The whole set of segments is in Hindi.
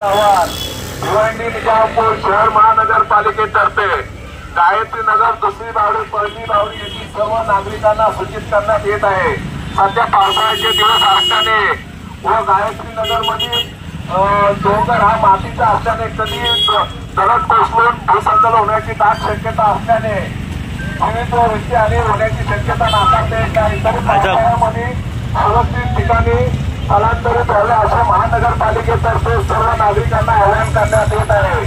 भिवंडी निजामपूर शहर महानगरपालिकेतर्फे गायत्री नगर, दुसरी बावडी, पहिली बावडी येथील सर्व नागरिकांना सूचित करण्यात येत आहे। सध्या पावसाळ्याचे दिवस असल्याने व गायत्री नगर मध्ये डोंगर हा मातीचा असल्याने कधी दरड कोसळून भूसंकलन होण्याची दाट शक्यता असल्याने जीवित व व्यक्ती होण्याची शक्यता नाकारता येत नाही। तरी पावसाळ्यामध्ये सुरक्षित ठिकाणी स्थलांतरित व्हावे अशा महानगरपालिकेतर्फे सर्व नागरिकांना आवाहन करण्यात येत आहे।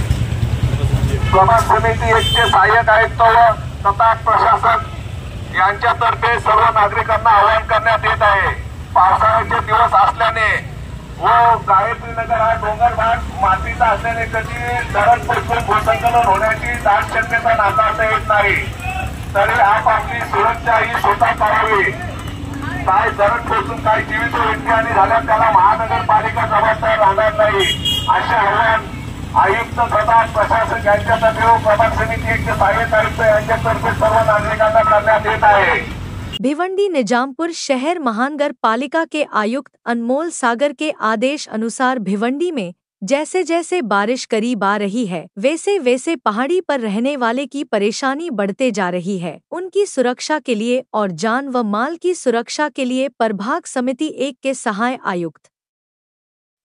प्रभाग समिती 1 चे सहाय्यक आयुक्त व तथागत प्रशासक यांच्यातर्फे सर्व नागरिकांना आवाहन करण्यात येत आहे। पावसाळ्याचे दिवस असल्याने व गायत्री नगर हा डोंगर भाग मातीचा असल्याने कधी दरड कोसळून भूसंकलन होण्याची दाट शक्यता नाकारता येत नाही। तरी आपली सुरक्षा ही स्वतः करावी। काय दरड कोसळून काही जीवित व्यक्ती झाल्या त्याला महानगरपालिका जबाबदार राहणार नाही असे आवाहन आयुक्त तथा प्रशासक यांच्यातर्फे व प्रभाग समिती 1 चे सहाय्यक आयुक्त यांच्यातर्फे सर्व नागरिकांना करण्यात येत आहे। भिवंडी निजामपुर शहर महानगर पालिका के आयुक्त अनमोल सागर के आदेश अनुसार भिवंडी में जैसे जैसे बारिश करीब आ रही है वैसे वैसे पहाड़ी पर रहने वाले की परेशानी बढ़ते जा रही है। उनकी सुरक्षा के लिए और जान व माल की सुरक्षा के लिए प्रभाग समिति 1 के सहायक आयुक्त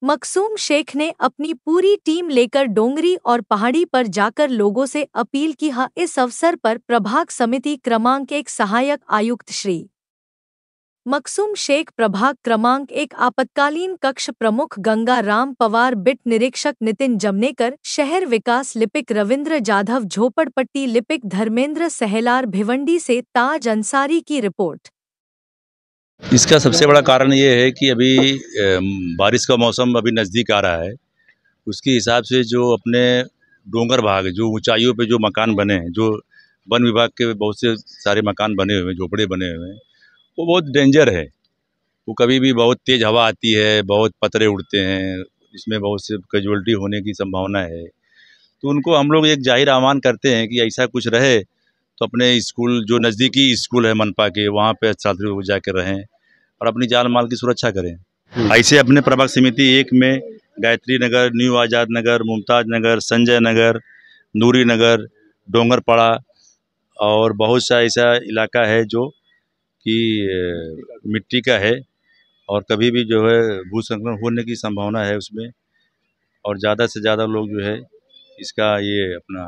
मकसूम शेख ने अपनी पूरी टीम लेकर डोंगरी और पहाड़ी पर जाकर लोगों से अपील की है। इस अवसर पर प्रभाग समिति क्रमांक 1 सहायक आयुक्त श्री मकसूम शेख, प्रभाग क्रमांक 1 आपातकालीन कक्ष प्रमुख गंगा राम पवार, बिट निरीक्षक नितिन जमनेकर, शहर विकास लिपिक रविंद्र जाधव, झोपड़पट्टी लिपिक धर्मेंद्र सहलार। भिवंडी से ताज अंसारी की रिपोर्ट। इसका सबसे बड़ा कारण ये है कि अभी बारिश का मौसम अभी नज़दीक आ रहा है। उसके हिसाब से जो अपने डोंगर भाग, जो ऊंचाइयों पे जो मकान बने हैं, जो वन विभाग के बहुत से सारे मकान बने हुए हैं, झोपड़े बने हुए हैं, वो बहुत डेंजर है। वो कभी भी बहुत तेज़ हवा आती है, बहुत पतरे उड़ते हैं, इसमें बहुत से कैजुअल्टी होने की संभावना है। तो उनको हम लोग एक जाहिर आह्वान करते हैं कि ऐसा कुछ रहे तो अपने स्कूल, जो नज़दीकी स्कूल है मनपा के, वहाँ पे छात्र जाकर रहें और अपनी जान माल की सुरक्षा करें। ऐसे अपने प्रभाग समिति 1 में गायत्री नगर, न्यू आज़ाद नगर, मुमताज़ नगर, संजय नगर, नूरी नगर, डोंगरपाड़ा और बहुत सा ऐसा इलाका है जो कि मिट्टी का है और कभी भी जो है भूसंकलन होने की संभावना है उसमें। और ज़्यादा से ज़्यादा लोग जो है इसका ये अपना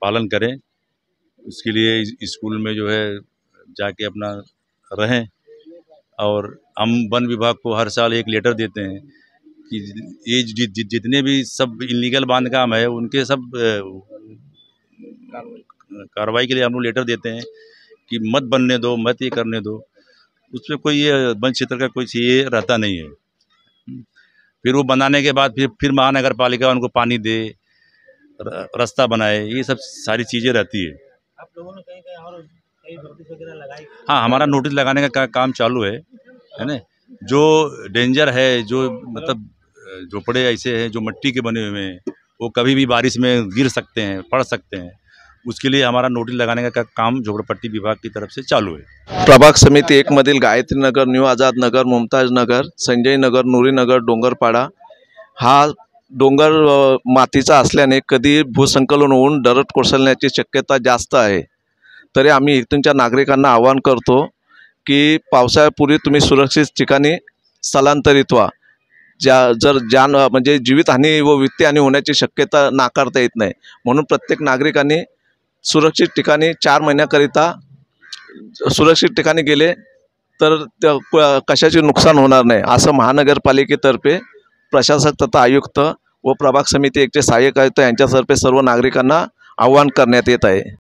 पालन करें। उसके लिए स्कूल में जो है जाके अपना रहें। और हम वन विभाग को हर साल एक लेटर देते हैं कि ये जितने भी सब इलीगल बांधकाम है उनके सब कार्रवाई के लिए हम लोग लेटर देते हैं कि मत बनने दो, मत ये करने दो। उसमें कोई ये वन क्षेत्र का कोई ये रहता नहीं है। फिर वो बनाने के बाद फिर महानगर पालिका उनको पानी दे, रास्ता बनाए, ये सब सारी चीज़ें रहती है। आप लोगों ने कहीं और नोटिस वगैरह लगाई? हाँ, हमारा नोटिस लगाने का काम चालू है ना। जो डेंजर है, जो मतलब झोपड़े ऐसे हैं जो मिट्टी के बने हुए हैं, वो कभी भी बारिश में गिर सकते हैं, पड़ सकते हैं। उसके लिए हमारा नोटिस लगाने का काम झोपड़पट्टी विभाग की तरफ से चालू है। प्रभाग समिति 1 मधील गायत्री नगर, न्यू आझाद नगर, मुमताज नगर, संजय नगर, नूरी नगर, डोंगरपाड़ा हा डोंगर मातीचा असल्याने कधी भूसंकलन होऊन दरड कोसळण्याची शक्यता जास्त आहे। तरी आम्ही इथूनच्या नागरिकांना आवाहन करतो की पावसाळ्यापूर्वी तुम्ही सुरक्षित ठिकाणी स्थलांतरित व्हा। जर जान म्हणजे जीवितहानी व वित्तहानी होण्याची शक्यता नाकारता येत नाही, म्हणून प्रत्येक नागरिकांनी सुरक्षित ठिकाणी 4 महिन्याकरिता सुरक्षित ठिकाणी गेले तर कशाचे नुकसान होणार नाही असं महानगरपालिकेतर्फे प्रशासक तथा आयुक्त व प्रभाग समिती 1 चे सहाय्यक आयुक्त यांच्यातर्फे सर्व नागरिकांना आवाहन करण्यात येत आहे।